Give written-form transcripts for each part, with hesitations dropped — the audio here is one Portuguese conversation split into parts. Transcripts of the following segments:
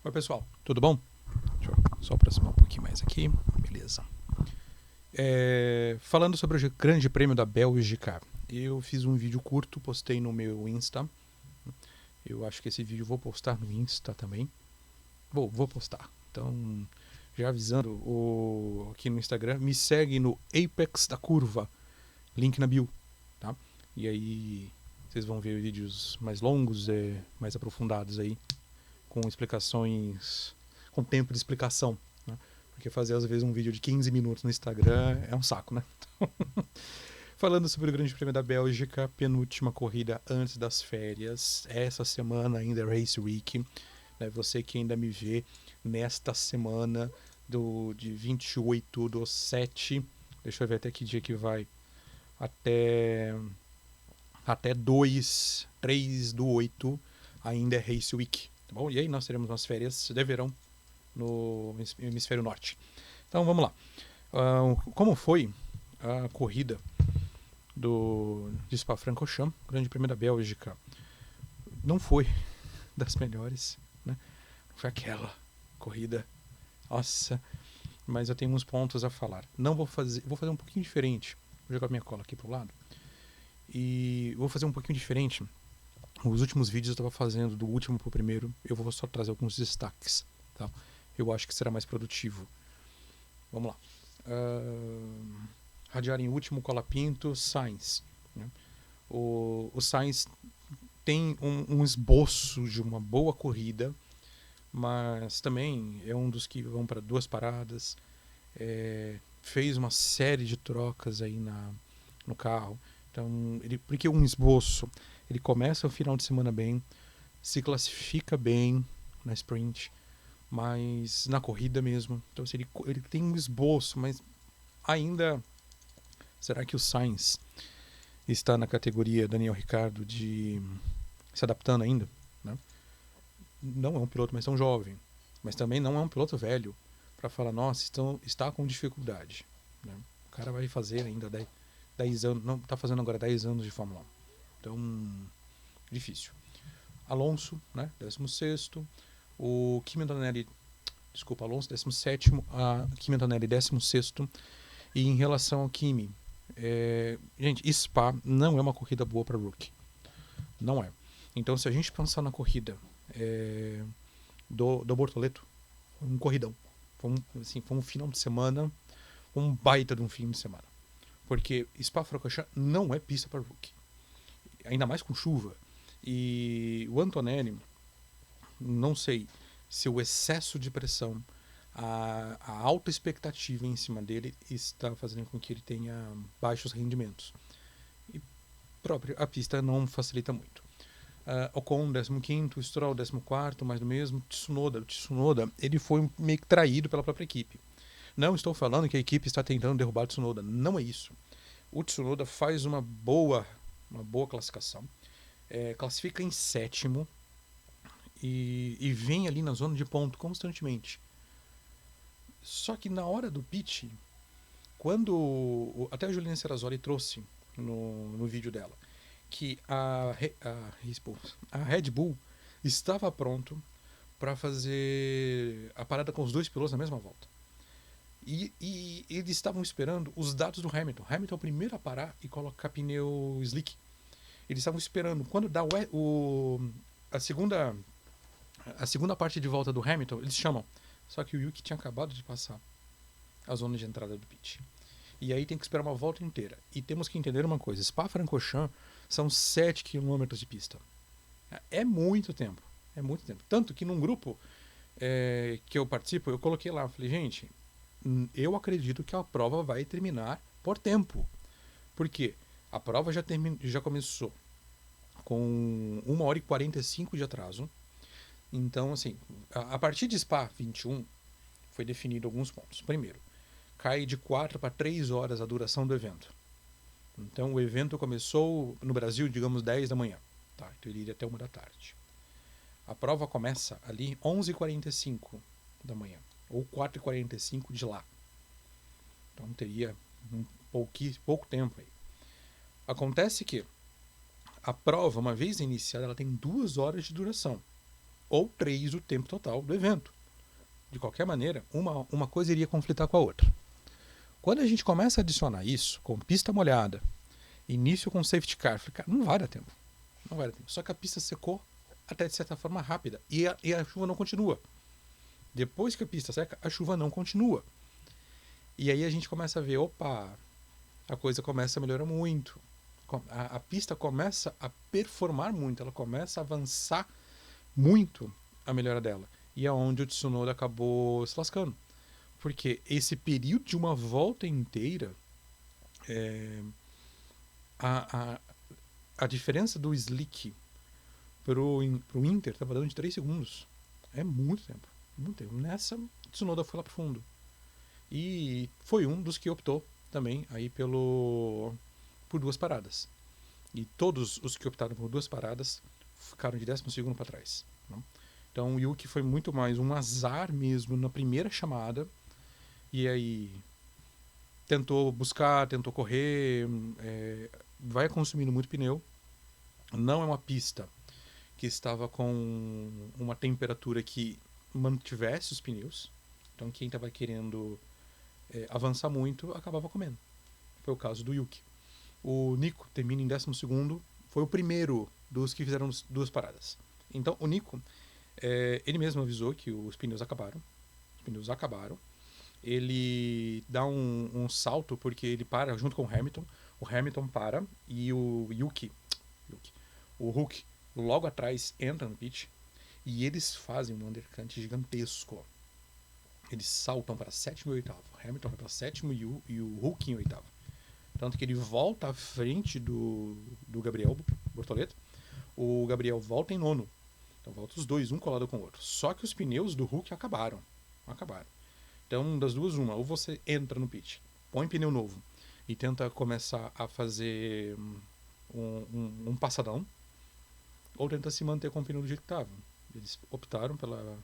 Oi pessoal, tudo bom? Deixa eu só aproximar um pouquinho mais aqui, beleza. Falando sobre o Grande Prêmio da Bélgica, eu fiz um vídeo curto, postei no meu Insta. Eu acho que esse vídeo eu vou postar no Insta também. Vou postar. Então, já avisando, aqui no Instagram, me segue no Apex da Curva, link na bio, tá? E aí vocês vão ver vídeos mais longos, mais aprofundados aí, com explicações, com tempo de explicação, né? Porque fazer às vezes um vídeo de 15 minutos no Instagram é um saco, né? Falando sobre o Grande Prêmio da Bélgica, penúltima corrida antes das férias. Essa semana ainda é Race Week, né? Você que ainda me vê nesta semana de 28/7, deixa eu ver até que dia que vai, até 2/3/8 ainda é Race Week, tá bom? E aí nós teremos umas férias de verão no hemisfério norte. Então vamos lá. Como foi a corrida de Spa-Francorchamps, Grande Prêmio da Bélgica? Não foi das melhores, né? Não foi aquela corrida, nossa, mas eu tenho uns pontos a falar. Não vou fazer, vou fazer um pouquinho diferente. Vou jogar minha cola aqui pro lado. E vou fazer um pouquinho diferente. Os últimos vídeos eu estava fazendo do último pro primeiro. Eu vou só trazer alguns destaques, tá? Eu acho que será mais produtivo. Vamos lá. Radiar em último, Colapinto, Sainz, né? O Sainz tem um esboço de uma boa corrida, mas também é um dos que vão para duas paradas. Fez uma série de trocas aí no carro. Então, porque um esboço, ele começa o final de semana bem, se classifica bem na sprint, mas na corrida mesmo. Então, assim, ele tem um esboço, mas ainda. Será que o Sainz está na categoria Daniel Ricciardo de se adaptando ainda? Né? Não é um piloto mais tão jovem, mas também não é um piloto velho para falar, nossa, está com dificuldade. Né? O cara vai fazer ainda 10 anos, não, está fazendo agora 10 anos de Fórmula 1. Então, difícil. Alonso, né, 16º, o Kimi Antonelli, desculpa, Alonso 17º, a Kimi Antonelli 16º. E em relação ao Kimi, gente, Spa não é uma corrida boa para rookie. Não é. Então, se a gente pensar na corrida do Bortoleto, foi um corridão. Foi um final de semana, um baita de um fim de semana. Porque Spa-Francorchamps não é pista para rookie. Ainda mais com chuva. E o Antonelli, não sei se o excesso de pressão, a alta expectativa em cima dele está fazendo com que ele tenha baixos rendimentos. E a pista não facilita muito. Ocon, 15º, Stroll, 14º, mais do mesmo. O Tsunoda, ele foi meio que traído pela própria equipe. Não estou falando que a equipe está tentando derrubar o Tsunoda, não é isso. O Tsunoda faz uma boa classificação, classifica em 7º e vem ali na zona de ponto constantemente. Só que na hora do pit, quando até a Juliana Serrazoli trouxe no vídeo dela, que a Red Bull estava pronto para fazer a parada com os dois pilotos na mesma volta. E eles estavam esperando os dados do Hamilton. Hamilton é o primeiro a parar e colocar pneu slick. Eles estavam esperando quando dá a segunda parte de volta do Hamilton, eles chamam. Só que o Yuki tinha acabado de passar a zona de entrada do pit. E aí tem que esperar uma volta inteira. E temos que entender uma coisa: Spa-Francorchamps são 7 km de pista. É muito tempo. É muito tempo. Tanto que num grupo que eu participo, eu coloquei lá, falei, gente, eu acredito que a prova vai terminar por tempo. Por quê? A prova já começou com 1h45 de atraso. Então, assim, a partir de Spa 21, foi definido alguns pontos. Primeiro, cai de 4 para 3 horas a duração do evento. Então, o evento começou no Brasil, digamos, 10 da manhã. Tá? Então, ele iria até 1 da tarde. A prova começa ali 11h45 da manhã, ou 4h45 de lá. Então, teria pouco tempo aí. Acontece que a prova, uma vez iniciada, ela tem 2 horas de duração. ou 3 o tempo total do evento. De qualquer maneira, uma coisa iria conflitar com a outra. Quando a gente começa a adicionar isso, com pista molhada, início com safety car, não vai dar tempo. Não vai dar tempo. Só que a pista secou até de certa forma rápida. E a chuva não continua. Depois que a pista seca, a chuva não continua. E aí a gente começa a ver, opa, a coisa começa a melhorar muito. A pista começa a performar muito, ela começa a avançar muito a melhora dela. E é onde o Tsunoda acabou se lascando. Porque esse período de uma volta inteira, a diferença do slick pro Inter estava dando de 3 segundos. É muito tempo. Muito tempo. Nessa, Tsunoda foi lá pro fundo. E foi um dos que optou também aí por 2 paradas. E todos os que optaram por 2 paradas ficaram de 12º para trás. Não? Então o Yuki foi muito mais um azar mesmo na primeira chamada. E aí tentou buscar, tentou correr, vai consumindo muito pneu. Não é uma pista que estava com uma temperatura que mantivesse os pneus. Então quem estava querendo avançar muito acabava comendo. Foi o caso do Yuki. O Nico termina em 12º, foi o primeiro dos que fizeram 2 paradas. Então o Nico, ele mesmo avisou que os pneus acabaram. Os pneus acabaram. Ele dá um salto porque ele para junto com o Hamilton. O Hamilton para e o o Hulk, logo atrás entra no pit e eles fazem um undercut gigantesco. Eles saltam para 7º e 8º. O Hamilton vai para 7º e o Hulk em 8º. Tanto que ele volta à frente do Gabriel Bortoleto. O Gabriel volta em 9º. Então volta os dois, um colado com o outro. Só que os pneus do Hulk acabaram. Então, das duas, uma. Ou você entra no pit, põe pneu novo e tenta começar a fazer um passadão, ou tenta se manter com o pneu do jeito que estava. Eles optaram pela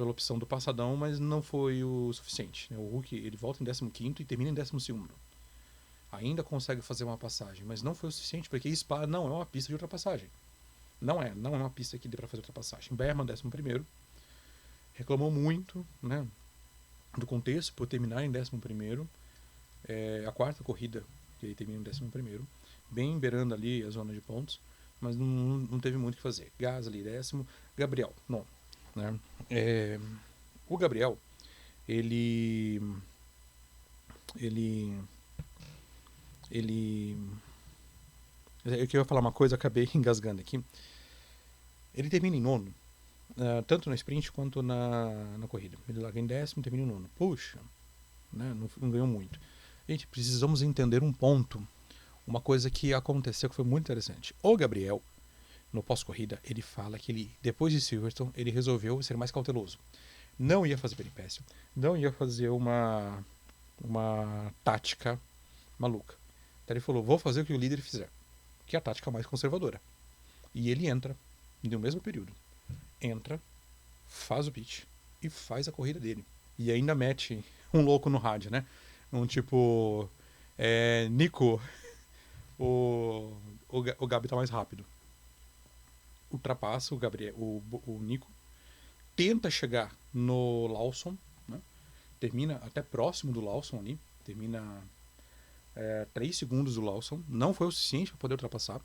opção do passadão, mas não foi o suficiente. O Hulk ele volta em 15º e termina em 12º. Ainda consegue fazer uma passagem, mas não foi o suficiente, porque Spa não é uma pista de ultrapassagem. Não é uma pista que dê para fazer ultrapassagem. Berman, 11º, reclamou muito, né, do contexto por terminar em 11º. A 4ª corrida que ele termina em 11º, bem beirando ali a zona de pontos, mas não teve muito o que fazer. Gasly, 10º, Gabriel, não. Né? O Gabriel, ele eu queria falar uma coisa, acabei engasgando aqui. Ele termina em 9º, tanto na sprint quanto na corrida. Ele larga em 10º, termina em 9º. Puxa, né? Não ganhou muito. Gente, precisamos entender um ponto. Uma coisa que aconteceu que foi muito interessante. O Gabriel, no pós-corrida, ele fala que ele, depois de Silverstone, ele resolveu ser mais cauteloso. Não ia fazer peripécio, não ia fazer uma tática maluca. Então ele falou, vou fazer o que o líder fizer, que é a tática mais conservadora. E ele entra, no mesmo período, entra, faz o pitch e faz a corrida dele. E ainda mete um louco no rádio, né? Um tipo, Nico, o Gabi tá mais rápido. Ultrapassa o Gabriel, o Nico, tenta chegar no Lawson, né? Termina até próximo do Lawson ali, termina 3 segundos do Lawson, não foi o suficiente para poder ultrapassar,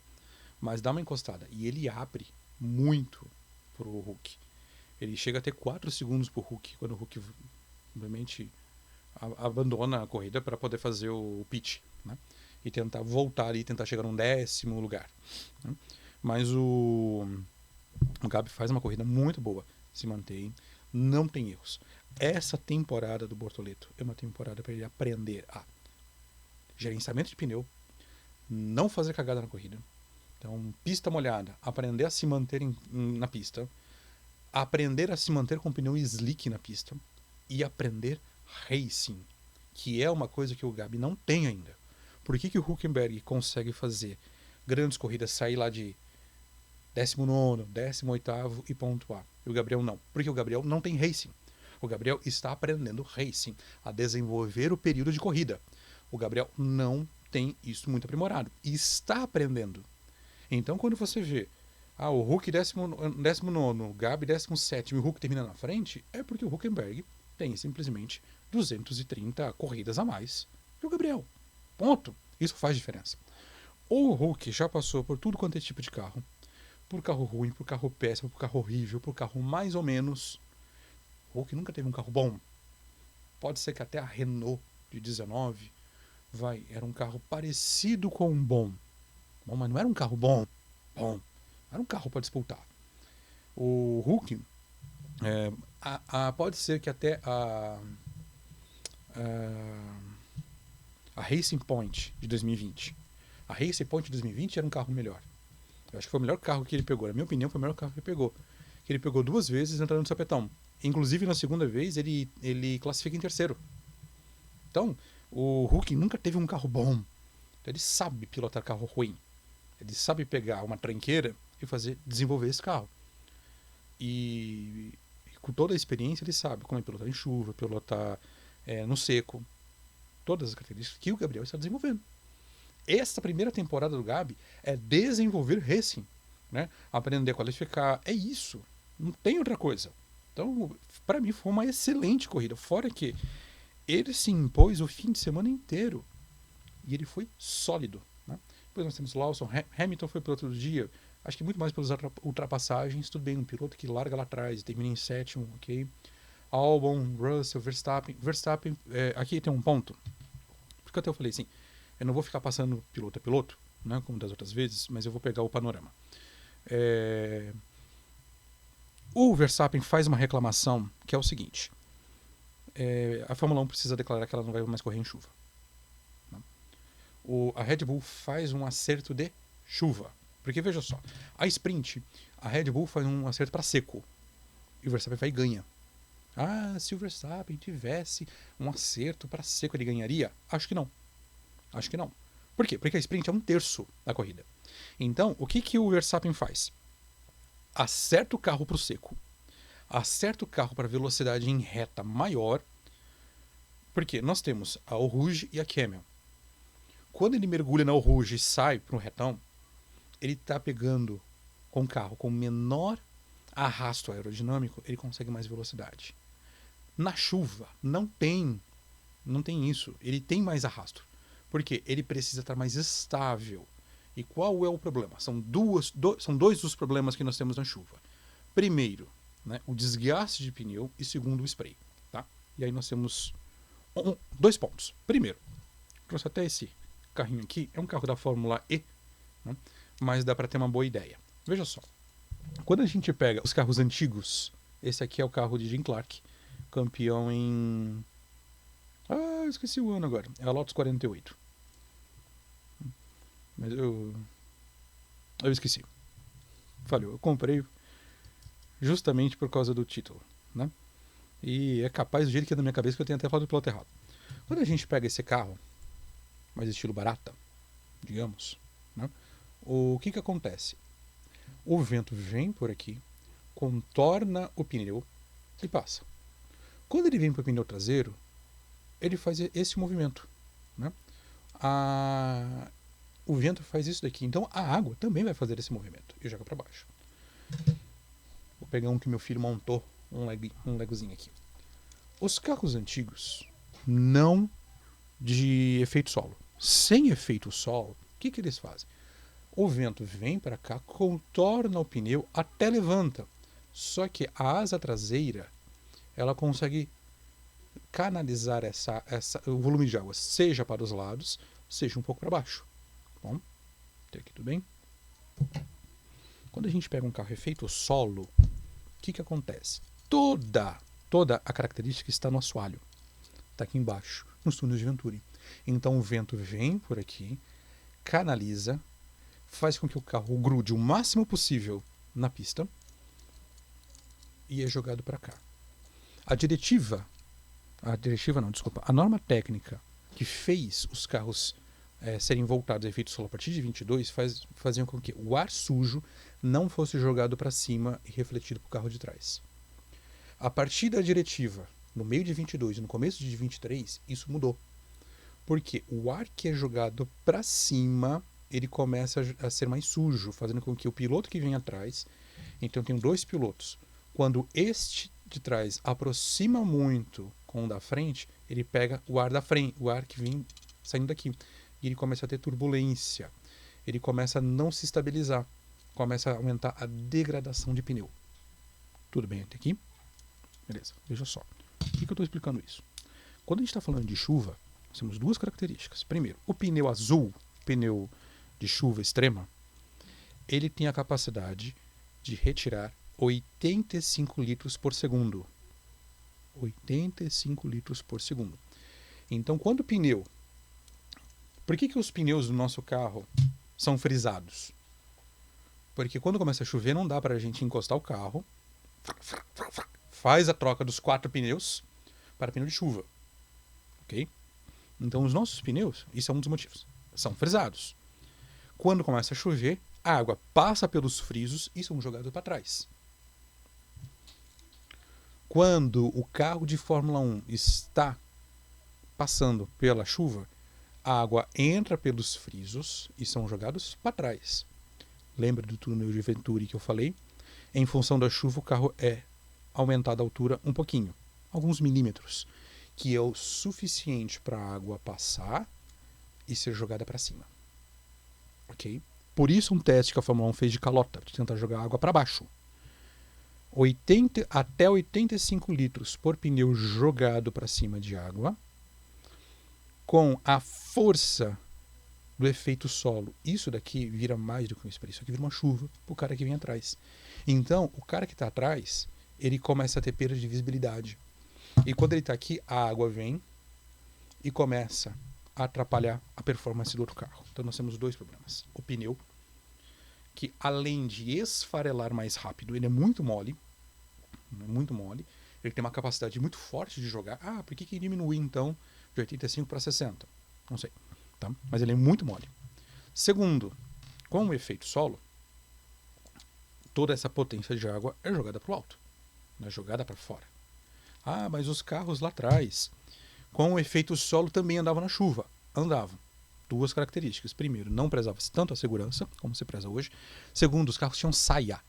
mas dá uma encostada. E ele abre muito pro Hulk. Ele chega a ter 4 segundos pro Hulk, quando o Hulk obviamente abandona a corrida para poder fazer o pitch, né? E tentar voltar ali, tentar chegar num 10º lugar, né? Mas o Gabi faz uma corrida muito boa, se mantém, não tem erros. Essa temporada do Bortoleto é uma temporada para ele aprender a gerenciamento de pneu, não fazer cagada na corrida. Então, pista molhada, aprender a se manter na pista, aprender a se manter com pneu slick na pista e aprender racing, que é uma coisa que o Gabi não tem ainda. Por que o Hülkenberg consegue fazer grandes corridas, sair lá de 19º, 18º e pontuar? E o Gabriel não. Porque o Gabriel não tem racing. O Gabriel está aprendendo racing, a desenvolver o período de corrida. O Gabriel não tem isso muito aprimorado. E está aprendendo. Então, quando você vê o Hulk 19º, o Gabi 17º e o Hulk termina na frente, é porque o Huckenberg tem simplesmente 230 corridas a mais que o Gabriel. Ponto. Isso faz diferença. O Hulk já passou por tudo quanto é tipo de carro. Por carro ruim, por carro péssimo, por carro horrível, por carro mais ou menos. O Hulk nunca teve um carro bom. Pode ser que até a Renault de 19 era um carro parecido com um bom, mas não era um carro bom. Era um carro para disputar. O Hulk, pode ser que até a Racing Point de 2020. A Racing Point de 2020 era um carro melhor. Eu acho que foi o melhor carro que ele pegou. Na minha opinião, foi o melhor carro que ele pegou. Que ele pegou 2 vezes entrando no sapetão. Inclusive, na segunda vez, ele classifica em terceiro. Então, o Hulk nunca teve um carro bom. Então, ele sabe pilotar carro ruim. Ele sabe pegar uma tranqueira e desenvolver esse carro. E com toda a experiência, ele sabe como é pilotar em chuva, pilotar no seco. Todas as características que o Gabriel está desenvolvendo. Esta primeira temporada do Gabi é desenvolver racing, né? Aprender a qualificar. É isso. Não tem outra coisa. Então, para mim, foi uma excelente corrida. Fora que ele se impôs o fim de semana inteiro. E ele foi sólido. Né? Depois nós temos Lawson. Hamilton foi piloto do dia. Acho que muito mais pelas ultrapassagens. Tudo bem, um piloto que larga lá atrás e termina em 7º, ok? Albon, Russell, Verstappen. Aqui tem um ponto. Porque até eu falei assim, eu não vou ficar passando piloto a piloto, né, como das outras vezes, mas eu vou pegar o panorama. O Verstappen faz uma reclamação que é o seguinte. A Fórmula 1 precisa declarar que ela não vai mais correr em chuva. Né? A Red Bull faz um acerto de chuva. Porque veja só, a sprint, a Red Bull faz um acerto para seco. E o Verstappen vai e ganha. Se o Verstappen tivesse um acerto para seco, ele ganharia? Acho que não. Por quê? Porque a sprint é 1/3 da corrida. Então, o que o Verstappen faz? Acerta o carro para o seco. Acerta o carro para velocidade em reta maior. Porque nós temos a Eau Rouge e a Camel. Quando ele mergulha na Eau Rouge e sai para um retão, ele está pegando com um carro com menor arrasto aerodinâmico, ele consegue mais velocidade. Na chuva, não tem isso. Ele tem mais arrasto. Porque ele precisa estar mais estável. E qual é o problema? São dois dos problemas que nós temos na chuva. Primeiro, né, o desgaste de pneu e segundo, o spray. Tá? E aí nós temos 2 pontos. Primeiro, trouxe até esse carrinho aqui. É um carro da Fórmula E, né, mas dá para ter uma boa ideia. Veja só. Quando a gente pega os carros antigos, esse aqui é o carro de Jim Clark, campeão em... esqueci o ano agora. É a Lotus 48. Mas eu esqueci. Falhou. Eu comprei justamente por causa do título, né? E é capaz do jeito que é na minha cabeça que eu tenho até falado do piloto errado. Quando a gente pega esse carro, mais estilo barata, digamos, né? O que acontece? O vento vem por aqui, contorna o pneu e passa. Quando ele vem para o pneu traseiro, ele faz esse movimento, né? O vento faz isso daqui. Então a água também vai fazer esse movimento e joga para baixo. Vou pegar um que meu filho montou, um legozinho aqui. Os carros antigos, não de efeito solo. Sem efeito solo, o que eles fazem? O vento vem para cá, contorna o pneu, até levanta. Só que a asa traseira, ela consegue canalizar o volume de água, seja para os lados, seja um pouco para baixo. Bom, até aqui tudo bem? Quando a gente pega um carro efeito solo, o que acontece? Toda a característica está no assoalho. Está aqui embaixo, nos túneis de Venturi. Então o vento vem por aqui, canaliza, faz com que o carro grude o máximo possível na pista e é jogado para cá. A norma técnica que fez os carros serem voltados a efeito solo a partir de 22 faziam com que o ar sujo não fosse jogado para cima e refletido para o carro de trás. A partir da diretiva, no meio de 22 e no começo de 23, isso mudou. Porque o ar que é jogado para cima ele começa a ser mais sujo, fazendo com que o piloto que vem atrás, então eu tenho dois pilotos, quando este de trás aproxima muito com o da frente, ele pega o ar da frente, o ar que vem saindo daqui, e ele começa a ter turbulência, ele começa a não se estabilizar, começa a aumentar a degradação de pneu. Tudo bem até aqui? Beleza, veja só. Por que eu estou explicando isso? Quando a gente está falando de chuva, nós temos duas características. Primeiro, o pneu azul, pneu de chuva extrema, ele tem a capacidade de retirar 85 litros por segundo. 85 litros por segundo. Então, quando o pneu... Por que os pneus do nosso carro são frisados? Porque quando começa a chover, não dá para a gente encostar o carro, faz a troca dos 4 pneus para pneu de chuva. Ok? Então, os nossos pneus, isso é um dos motivos, são frisados. Quando começa a chover, a água passa pelos frisos e são jogados para trás. Quando o carro de Fórmula 1 está passando pela chuva, a água entra pelos frisos e são jogados para trás. Lembra do túnel de Venturi que eu falei? Em função da chuva, o carro é aumentado a altura um pouquinho, alguns milímetros, que é o suficiente para a água passar e ser jogada para cima. Ok? Por isso um teste que a Fórmula 1 fez de calota, de tentar jogar água para baixo. 80 até 85 litros por pneu jogado para cima de água, com a força do efeito solo. Isso daqui vira mais do que um spray, isso aqui vira uma chuva para o cara que vem atrás. Então, o cara que está atrás, ele começa a ter perda de visibilidade. E quando ele está aqui, a água vem e começa a atrapalhar a performance do outro carro. Então nós temos dois problemas. O pneu, que além de esfarelar mais rápido, ele é muito mole. Ele tem uma capacidade muito forte de jogar. Ah, por que diminuir então de 85 para 60? Não sei. Tá? Mas ele é muito mole. Segundo, com o efeito solo, toda essa potência de água é jogada para o alto, não é jogada para fora. Ah, mas os carros lá atrás, com o efeito solo, também andavam na chuva. Andavam. Duas características. Primeiro, não prezava-se tanto a segurança, como se preza hoje. Segundo, os carros tinham saia.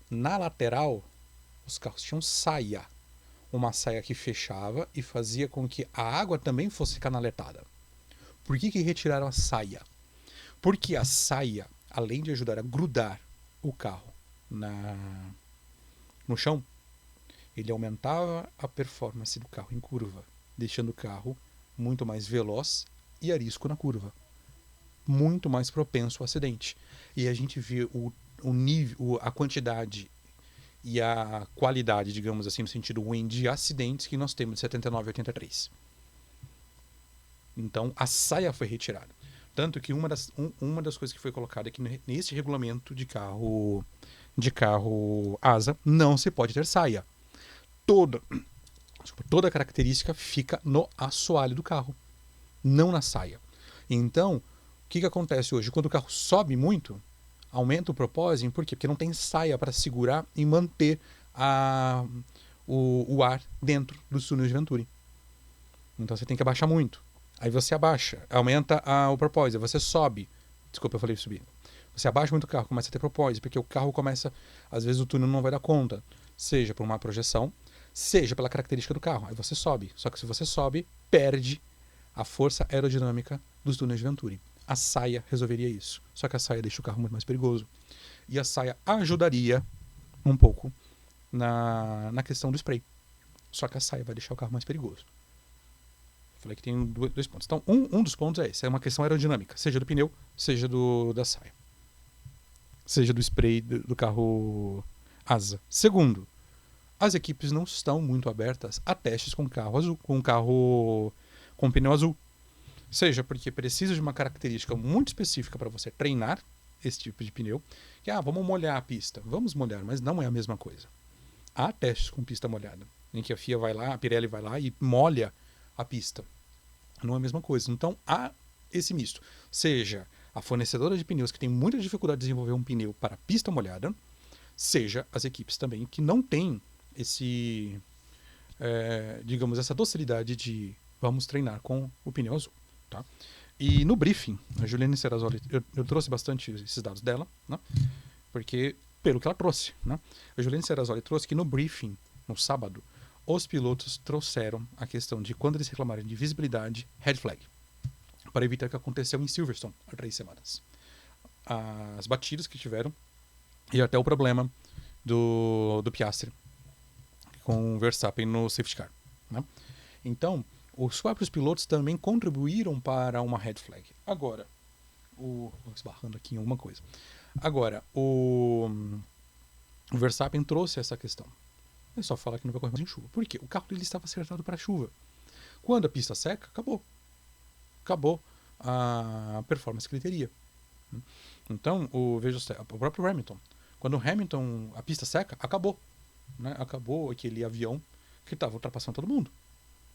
Na lateral, os carros tinham saia. Uma saia que fechava e fazia com que a água também fosse canaletada. Por que retiraram a saia? Porque a saia, além de ajudar a grudar o carro no chão, ele aumentava a performance do carro em curva, deixando o carro muito mais veloz e arisco na curva. Muito mais propenso ao acidente. E a gente vê o nível, a quantidade e a qualidade, digamos assim, no sentido ruim de acidentes que nós temos de 79 e 83. Então, a saia foi retirada. Tanto que uma das coisas que foi colocada aqui nesse regulamento de carro asa, não se pode ter saia. Toda a característica fica no assoalho do carro, não na saia. Então, o que acontece hoje? Quando o carro sobe muito, aumenta o propósito, por quê? Porque não tem saia para segurar e manter o ar dentro dos túneis de Venturi. Então você tem que abaixar muito. Aí você abaixa, aumenta o propósito, você sobe. Desculpa, eu falei subir. Você abaixa muito o carro, começa a ter propósito, porque o carro começa, às vezes o túnel não vai dar conta, seja por uma projeção, seja pela característica do carro. Aí você sobe. Só que se você sobe, perde a força aerodinâmica dos túneis de Venturi. A saia resolveria isso. Só que a saia deixa o carro muito mais perigoso. E a saia ajudaria um pouco na questão do spray. Só que a saia vai deixar o carro mais perigoso. Falei que tem dois pontos. Então, um dos pontos é esse. É uma questão aerodinâmica. Seja do pneu, seja da saia. Seja do spray do carro asa. Segundo, as equipes não estão muito abertas a testes com carro azul, com pneu azul. Seja porque precisa de uma característica muito específica para você treinar esse tipo de pneu, que vamos molhar a pista. Vamos molhar, mas não é a mesma coisa. Há testes com pista molhada, em que a FIA vai lá, a Pirelli vai lá e molha a pista. Não é a mesma coisa. Então há esse misto. Seja a fornecedora de pneus que tem muita dificuldade de desenvolver um pneu para pista molhada, seja as equipes também que não têm digamos, essa docilidade de vamos treinar com o pneu azul. Tá? E no briefing, a Juliana Serrazoli, eu trouxe bastante esses dados dela, né? Porque, pelo que ela trouxe, né? A Juliana Serrazoli trouxe que no briefing, no sábado, os pilotos trouxeram a questão de quando eles reclamarem de visibilidade, red flag, para evitar o que aconteceu em Silverstone há 3 semanas. As batidas que tiveram e até o problema do Piastri com o Verstappen no safety car, né? Então, os próprios pilotos também contribuíram para uma red flag. Agora, esbarrando aqui em alguma coisa. Agora, o Verstappen trouxe essa questão. Ele só fala que não vai correr mais em chuva. Por quê? O carro dele estava acertado para a chuva. Quando a pista seca, acabou. Acabou a performance que ele teria. Então, veja o próprio Hamilton. Quando o Hamilton, a pista seca, acabou. Né? Acabou aquele avião que estava ultrapassando todo mundo.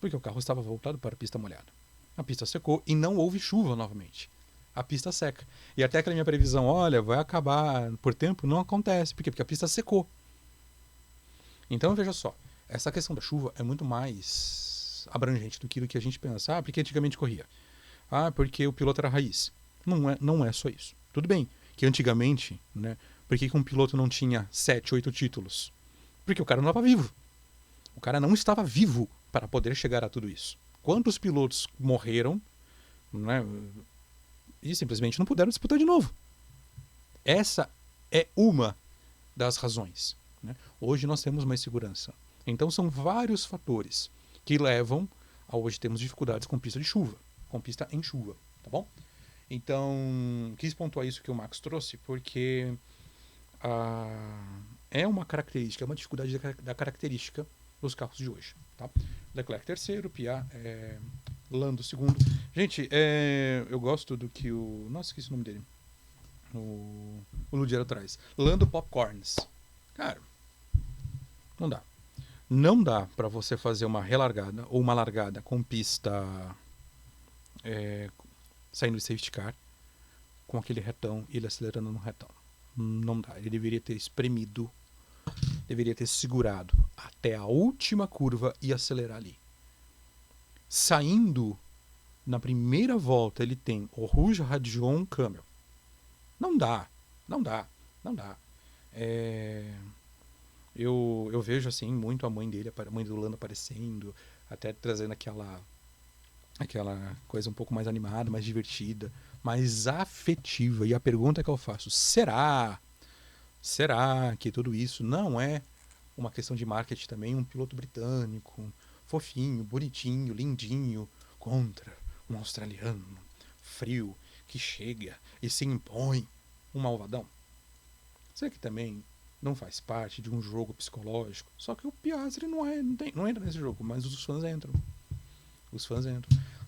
Porque o carro estava voltado para a pista molhada. A pista secou e não houve chuva novamente. A pista seca. E até aquela minha previsão, olha, vai acabar por tempo, não acontece. Por quê? Porque a pista secou. Então, veja só, essa questão da chuva é muito mais abrangente do que a gente pensa. Porque antigamente corria. Porque o piloto era raiz. Não é só isso. Tudo bem que antigamente, né, por que um piloto não tinha 7, 8 títulos? Porque o cara não estava vivo. O cara não estava vivo para poder chegar a tudo isso. Quantos pilotos morreram, né, e simplesmente não puderam disputar de novo? Essa é uma das razões. Né? Hoje nós temos mais segurança. Então são vários fatores que levam a hoje termos dificuldades com pista de chuva, com pista em chuva, tá bom? Então, quis pontuar isso que o Max trouxe, porque é uma característica, é uma dificuldade da característica dos carros de hoje, tá? Leclerc terceiro, Piat, Lando segundo. Gente, eu gosto do que o... Nossa, esqueci o nome dele. O Ludiero traz. Lando Popcorns. Cara, não dá. Não dá pra você fazer uma relargada ou uma largada com pista saindo de safety car com aquele retão e ele acelerando no retão. Não dá. Ele deveria ter espremido, deveria ter segurado até a última curva e acelerar ali. Saindo na primeira volta, ele tem o Rouge, Radion, Camel. Não dá. Eu vejo assim muito a mãe dele, a mãe do Lando aparecendo, até trazendo aquela coisa um pouco mais animada, mais divertida, mais afetiva. E a pergunta que eu faço, será que tudo isso não é uma questão de marketing também? Um piloto britânico, fofinho, bonitinho, lindinho, contra um australiano frio que chega e se impõe um malvadão? Será que também não faz parte de um jogo psicológico? Só que o Piastri não entra nesse jogo, mas os fãs entram.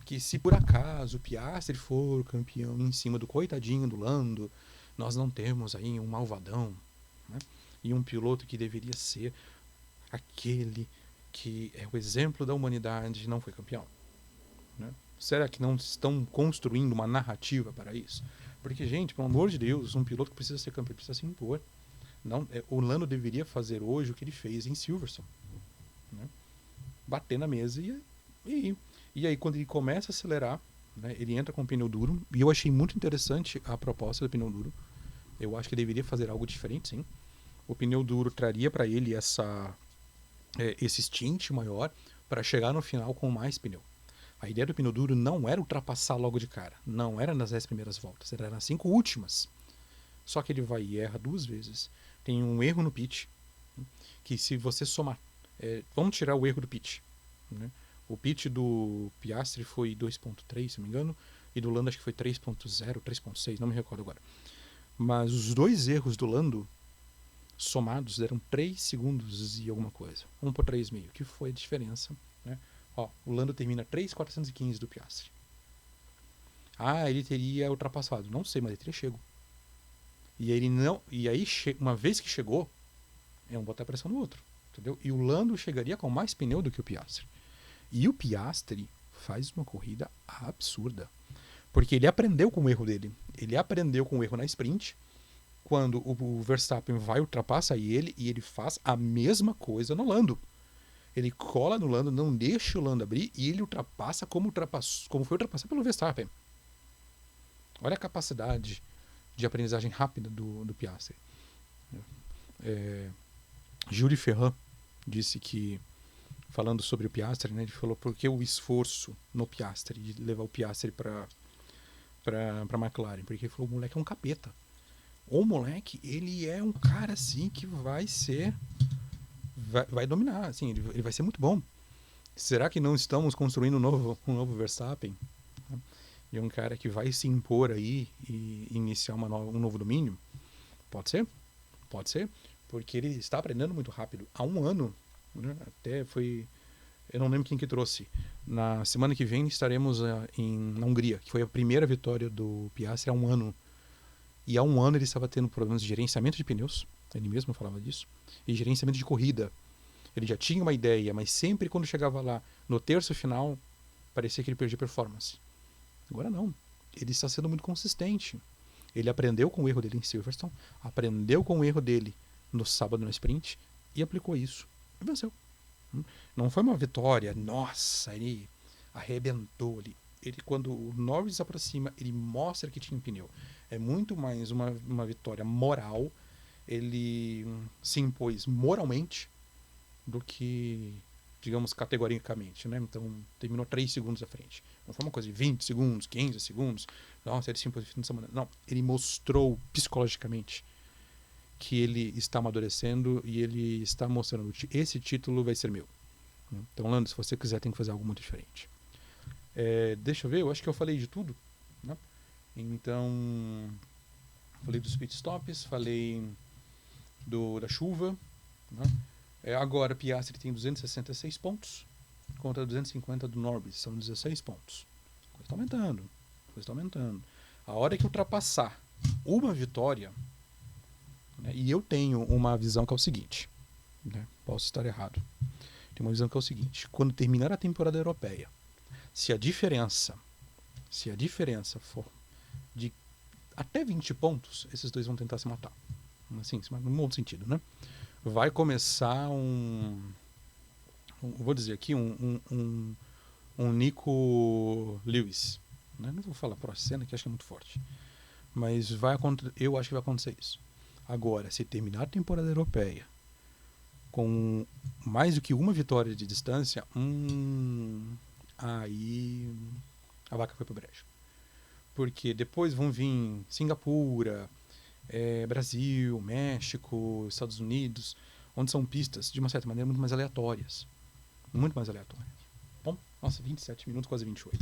Que se por acaso o Piastri for campeão em cima do coitadinho do Lando, nós não temos aí um malvadão, né? E um piloto que deveria ser aquele que é o exemplo da humanidade não foi campeão, né? Será que não estão construindo uma narrativa para isso? Porque, gente, pelo amor de Deus, um piloto que precisa ser campeão precisa se impor. Não, o Lando deveria fazer hoje o que ele fez em Silverstone, né? Bater na mesa e aí quando ele começa a acelerar, né, ele entra com o pneu duro. E eu achei muito interessante a proposta do pneu duro. Eu acho que ele deveria fazer algo diferente, sim. O pneu duro traria para ele esse stint maior para chegar no final com mais pneu. A ideia do pneu duro não era ultrapassar logo de cara. Não era nas 10 primeiras voltas. Era nas 5 últimas. Só que ele vai e erra 2 vezes. Tem um erro no pit, que se você somar... vamos tirar o erro do pit, né? O pit do Piastri foi 2.3, se não me engano, e do Lando acho que foi 3.0, 3.6, não me recordo agora. Mas os 2 erros do Lando somados deram 3 segundos e alguma coisa. 1 por 3,5, que foi a diferença, né? Ó, o Lando termina 3.415 do Piastri. Ele teria ultrapassado. Não sei, mas ele teria chego. E aí, uma vez que chegou, um botar pressão no outro, entendeu? E o Lando chegaria com mais pneu do que o Piastri. E o Piastri faz uma corrida absurda. Porque ele aprendeu com o erro dele. Ele aprendeu com o erro na sprint. Quando o Verstappen ultrapassa ele, e ele faz a mesma coisa no Lando. Ele cola no Lando, não deixa o Lando abrir, e ele ultrapassa como foi ultrapassado pelo Verstappen. Olha a capacidade de aprendizagem rápida do Piastri. Jules Ferrand disse que, falando sobre o Piastri, né, ele falou por que o esforço no Piastri, de levar o Piastri para McLaren, porque ele falou, o moleque é um capeta. O moleque, ele é um cara assim que vai dominar, assim, ele vai ser muito bom. Será que não estamos construindo um novo Verstappen? E um cara que vai se impor aí e iniciar um novo domínio? Pode ser? Pode ser, porque ele está aprendendo muito rápido. Há um ano, né, até foi... Eu não lembro quem que trouxe. Na semana que vem estaremos na Hungria, que foi a primeira vitória do Piastri há um ano. E há um ano ele estava tendo problemas de gerenciamento de pneus, ele mesmo falava disso, e gerenciamento de corrida. Ele já tinha uma ideia, mas sempre quando chegava lá no terço final, parecia que ele perdia performance. Agora não. Ele está sendo muito consistente. Ele aprendeu com o erro dele em Silverstone, aprendeu com o erro dele no sábado no sprint e aplicou isso. E venceu. Não foi uma vitória, nossa, ele arrebentou ali. Ele, quando o Norris se aproxima, ele mostra que tinha um pneu. É muito mais uma vitória moral. Ele se impôs moralmente do que, digamos, categoricamente, né? Então, terminou 3 segundos à frente. Não foi uma coisa de 20 segundos, 15 segundos. Nossa, ele se impôs no fim de semana. Não, ele mostrou psicologicamente que ele está amadurecendo e ele está mostrando esse título vai ser meu. Então, Lando, se você quiser, tem que fazer algo muito diferente. Deixa eu ver, eu acho que eu falei de tudo, né? Então, falei dos pitstops, falei da chuva, né? Agora, Piastri tem 266 pontos contra 250 do Norris, são 16 pontos. A coisa está aumentando, A hora que ultrapassar uma vitória, né, e eu tenho uma visão que é o seguinte, né, posso estar errado, tenho uma visão que é o seguinte, quando terminar a temporada europeia, se a diferença for de até 20 pontos, esses dois vão tentar se matar. Assim, num outro sentido, né? Vai começar vou dizer aqui, um Nico Lewis. Né? Não vou falar por cena, que acho que é muito forte. Mas eu acho que vai acontecer isso. Agora, se terminar a temporada europeia com mais do que uma vitória de distância, aí a vaca foi pro brejo. Porque depois vão vir Singapura, Brasil, México, Estados Unidos, onde são pistas, de uma certa maneira, muito mais aleatórias. Muito mais aleatórias. Bom, nossa, 27 minutos, quase 28.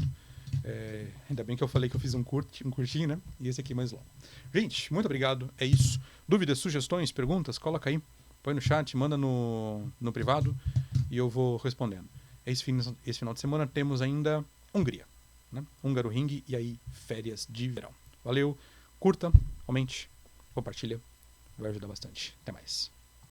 Ainda bem que eu falei que eu fiz um curtinho, né? E esse aqui mais longo. Gente, muito obrigado. É isso. Dúvidas, sugestões, perguntas? Coloca aí. Põe no chat, manda no privado e eu vou respondendo. Esse final de semana temos ainda Hungria, né? Hungaroring e aí férias de verão. Valeu, curta, comente, compartilha, vai ajudar bastante. Até mais.